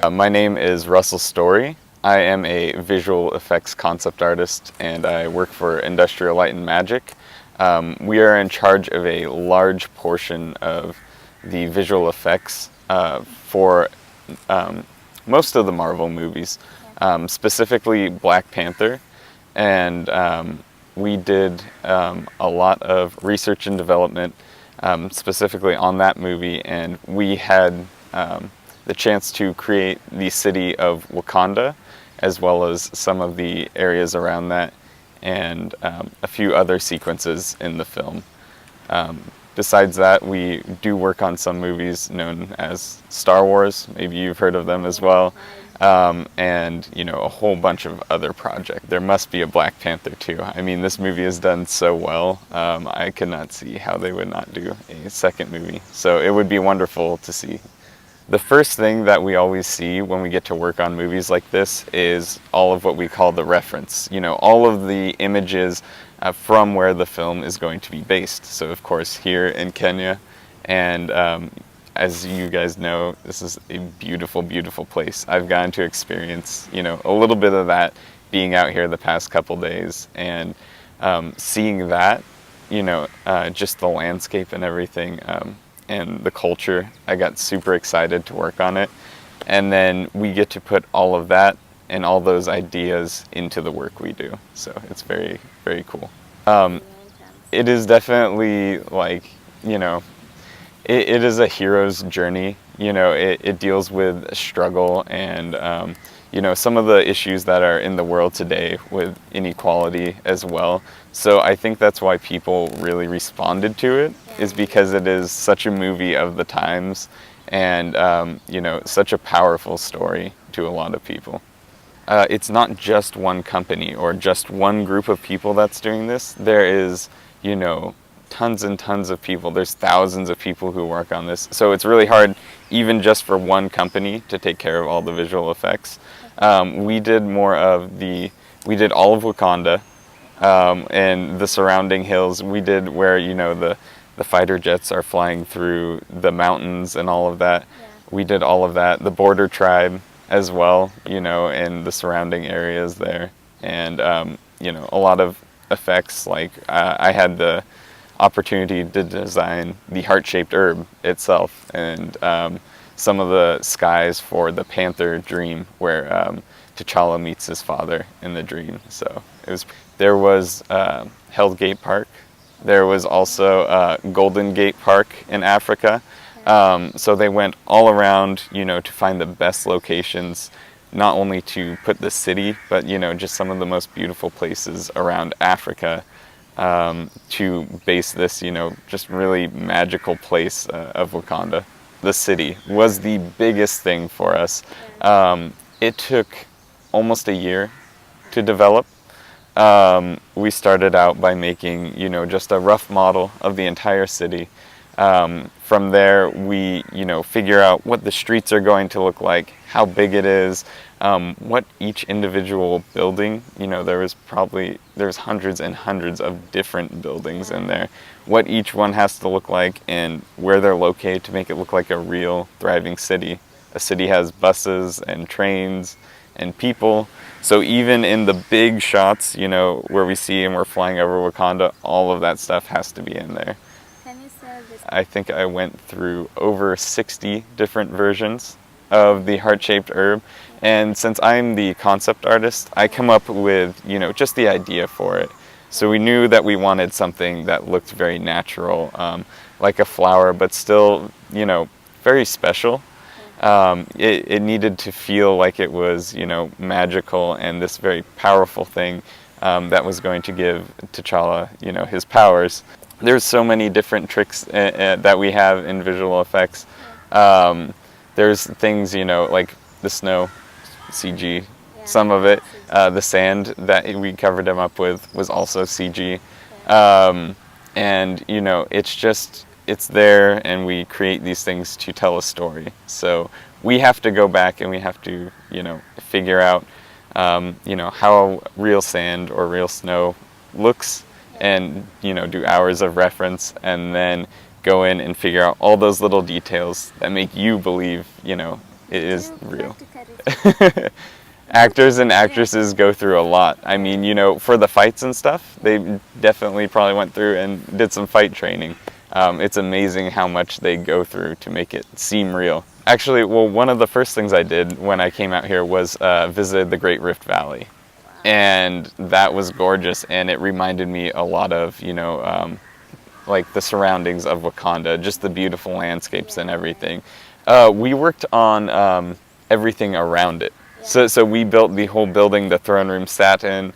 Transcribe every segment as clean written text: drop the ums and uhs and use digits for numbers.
My name is Russell Story. I am a visual effects concept artist and I work for Industrial Light and Magic. We are in charge of a large portion of the visual effects for most of the Marvel movies, specifically Black Panther. And we did a lot of research and development specifically on that movie, and we had the chance to create the city of Wakanda, as well as some of the areas around that, and a few other sequences in the film. Besides that, we do work on some movies known as Star Wars, maybe you've heard of them as well, and a whole bunch of other projects. There must be a Black Panther too. I mean, this movie has done so well, I could not see how they would not do a second movie, so it would be wonderful to see. The first thing that we always see when we get to work on movies like this is all of what we call the reference. All of the images from where the film is going to be based. So of course here in Kenya, and as you guys know, this is a beautiful, beautiful place. I've gotten to experience, a little bit of that being out here the past couple days, and seeing that, just the landscape and everything, and the culture. I got super excited to work on it, and then we get to put all of that and all those ideas into the work we do, so it's very, very cool. It is definitely like, it is a hero's journey. It deals with struggle and some of the issues that are in the world today with inequality as well. So I think that's why people really responded to it, is because it is such a movie of the times, and such a powerful story to a lot of people. It's not just one company or just one group of people that's doing this. There is, tons and tons of people. There's thousands of people who work on this. So it's really hard, even just for one company, to take care of all the visual effects. We did all of Wakanda, and the surrounding hills. We did where, the fighter jets are flying through the mountains and all of that. Yeah. We did all of that. The border tribe as well, and the surrounding areas there. And, a lot of effects, like I had the opportunity to design the heart-shaped herb itself, and some of the skies for the Panther dream, where T'Challa meets his father in the dream. So there was Hell's Gate Park. There was also Golden Gate Park in Africa. So they went all around, to find the best locations, not only to put the city, but, just some of the most beautiful places around Africa, to base this, just really magical place of Wakanda. The city was the biggest thing for us. It took almost a year to develop. We started out by making, just a rough model of the entire city. From there, we, figure out what the streets are going to look like, how big it is, what each individual building, there was hundreds and hundreds of different buildings in there, what each one has to look like and where they're located to make it look like a real thriving city. A city has buses and trains and people. So even in the big shots, where we see and we're flying over Wakanda, all of that stuff has to be in there. Can you say this? I think I went through over 60 different versions of the heart-shaped herb. And since I'm the concept artist, I come up with, just the idea for it. So we knew that we wanted something that looked very natural, like a flower, but still, very special. It needed to feel like it was, magical and this very powerful thing that was going to give T'Challa, his powers. There's so many different tricks that we have in visual effects. There's things, like the snow, CG, some of it. The sand that we covered him up with was also CG. And, it's there, and we create these things to tell a story. So we have to go back and we have to, figure out, how real sand or real snow looks, and, do hours of reference, and then go in and figure out all those little details that make you believe, It They is do real. practically. Actors and Yeah. actresses go through a lot. I mean, you know, for the fights and stuff, they definitely probably went through and did some fight training. It's amazing how much they go through to make it seem real. Actually, well, one of the first things I did when I came out here was visited the Great Rift Valley, Wow. and that was gorgeous. And it reminded me a lot of, you know, like the surroundings of Wakanda, just the beautiful landscapes and Yeah. everything. We worked on everything around it. Yeah. So we built the whole building the throne room sat in.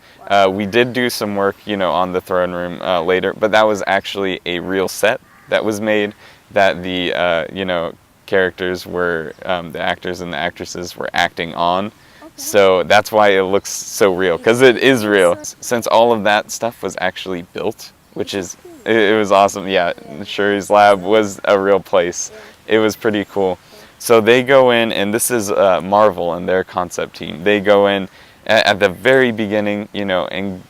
We did do some work, you know, on the throne room later, but that was actually a real set that was made that the, you know, characters were, the actors and the actresses were acting on. Okay. So that's why it looks so real, because it is real. So Since all of that stuff was actually built, which is, cool. it was awesome. Yeah, Shuri's lab was a real place. Yeah. It was pretty cool. Yeah. So they go in, and this is Marvel and their concept team. They go in at the very beginning, you know, and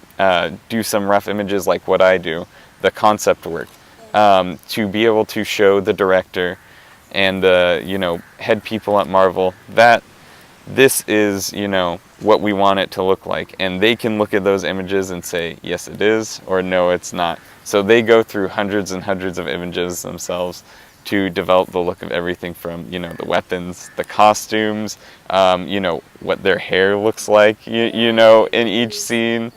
do some rough images like what I do, the concept work, to be able to show the director and the, you know, head people at Marvel that this is, you know, what we want it to look like. And they can look at those images and say, yes, it is, or no, it's not. So they go through hundreds and hundreds of images themselves to develop the look of everything from, you know, the weapons, the costumes, you know, what their hair looks like, you know, in each scene.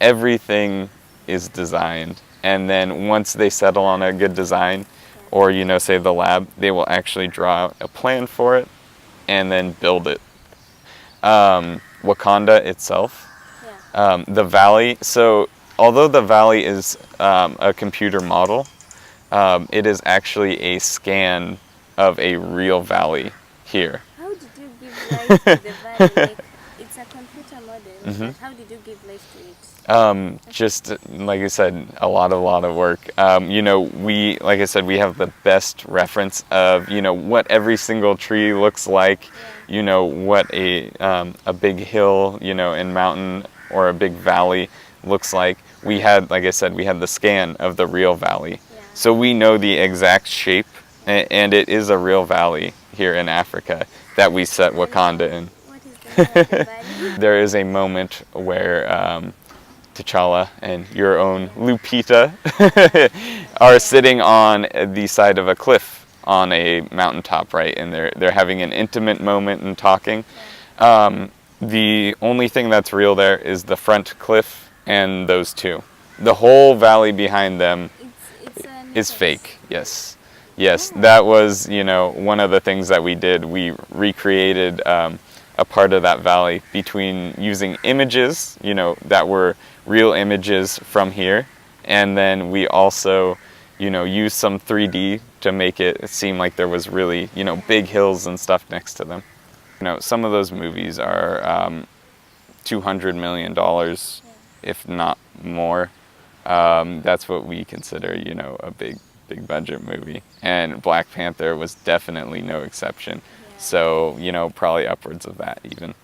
Everything is designed. And then once they settle on a good design, or, you know, say the lab, they will actually draw out a plan for it and then build it. Wakanda itself, Yeah. the valley. So although the valley is a computer model, it is actually a scan of a real valley here. How did you give life to the valley? Like, it's a computer model, but how did you give life to it? Just like I said, a lot of work. You know, like I said, we have the best reference of, you know, what every single tree looks like. Yeah. You know, what a big hill, you know, and mountain or a big valley looks like. We had, like I said, we had the scan of the real valley, Yeah. so we know the exact shape, and it is a real valley here in Africa that we set Wakanda in. What is the name of the valley? There is a moment where T'Challa and your own Lupita are sitting on the side of a cliff on a mountaintop, right? And they're having an intimate moment and talking. The only thing that's real there is the front cliff and those two. The whole valley behind them is fake. Yes. Yes, that was, you know, one of the things that we did. We recreated a part of that valley between using images, you know, that were real images from here, and then we also, you know, used some 3D to make it seem like there was really, you know, big hills and stuff next to them. You know, some of those movies are $200 million, if not more. That's what we consider, you know, a big budget movie. And Black Panther was definitely no exception. Yeah. So, you know, probably upwards of that even.